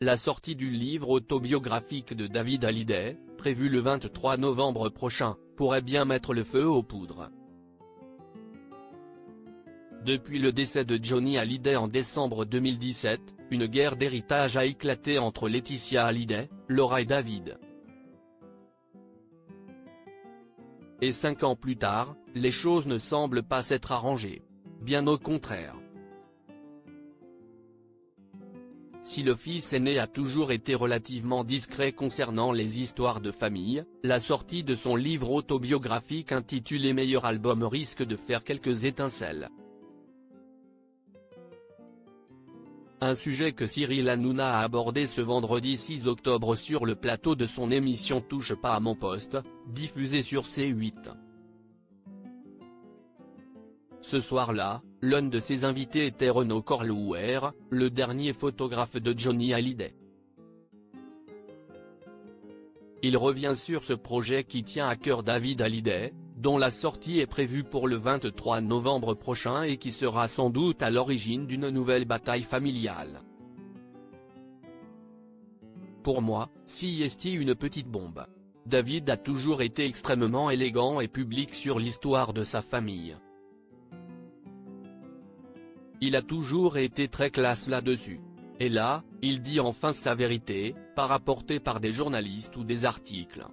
La sortie du livre autobiographique de David Hallyday, prévue le 23 novembre prochain, pourrait bien mettre le feu aux poudres. Depuis le décès de Johnny Hallyday en décembre 2017, une guerre d'héritage a éclaté entre Laetitia Hallyday, Laura et David. Et 5 ans plus tard, les choses ne semblent pas s'être arrangées. Bien au contraire. Si le fils aîné a toujours été relativement discret concernant les histoires de famille, la sortie de son livre autobiographique intitulé Meilleur album risque de faire quelques étincelles. Un sujet que Cyril Hanouna a abordé ce vendredi 6 octobre sur le plateau de son émission Touche pas à mon poste, diffusée sur C8. Ce soir-là, l'un de ses invités était Renaud Corlouer, le dernier photographe de Johnny Hallyday. Il revient sur ce projet qui tient à cœur David Hallyday, dont la sortie est prévue pour le 23 novembre prochain et qui sera sans doute à l'origine d'une nouvelle bataille familiale. Pour moi, si est une petite bombe. David a toujours été extrêmement élégant et public sur l'histoire de sa famille. Il a toujours été très classe là-dessus. Et là, il dit enfin sa vérité, pas rapportée par des journalistes ou des articles.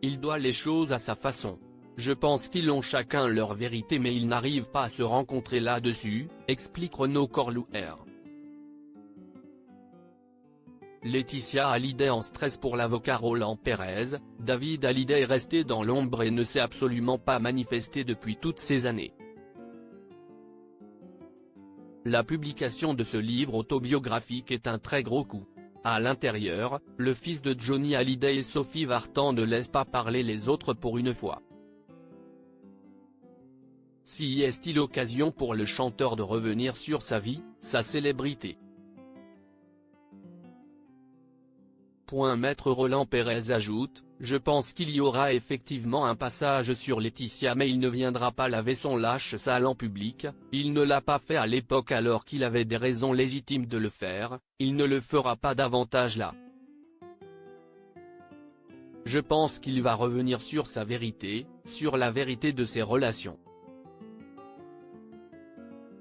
Il doit les choses à sa façon. Je pense qu'ils ont chacun leur vérité mais ils n'arrivent pas à se rencontrer là-dessus, explique Renaud Corlouer. Laetitia Hallyday en stress pour l'avocat Roland Pérez. David Hallyday est resté dans l'ombre et ne s'est absolument pas manifesté depuis toutes ces années. La publication de ce livre autobiographique est un très gros coup. À l'intérieur, le fils de Johnny Hallyday et Sophie Vartan ne laissent pas parler les autres pour une fois. Si est-il l'occasion pour le chanteur de revenir sur sa vie, sa célébrité. Maître Roland Pérez ajoute, je pense qu'il y aura effectivement un passage sur Laetitia mais il ne viendra pas laver son lâche sale en public, il ne l'a pas fait à l'époque alors qu'il avait des raisons légitimes de le faire, il ne le fera pas davantage là. Je pense qu'il va revenir sur sa vérité, sur la vérité de ses relations.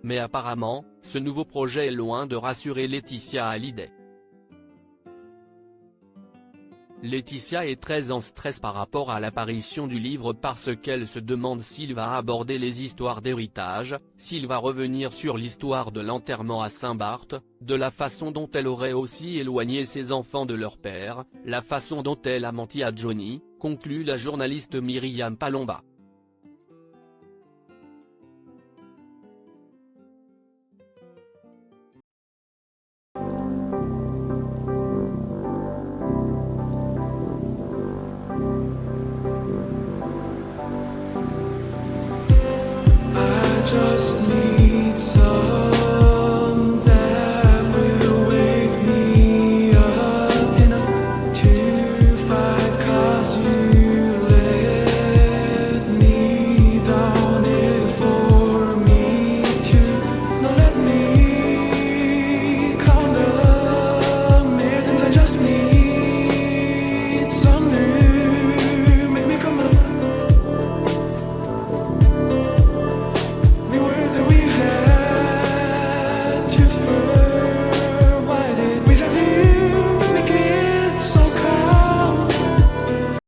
Mais apparemment, ce nouveau projet est loin de rassurer Laetitia Hallyday. Laetitia est très en stress par rapport à l'apparition du livre parce qu'elle se demande s'il va aborder les histoires d'héritage, s'il va revenir sur l'histoire de l'enterrement à Saint-Barth, de la façon dont elle aurait aussi éloigné ses enfants de leur père, la façon dont elle a menti à Johnny, conclut la journaliste Myriam Palomba. Just need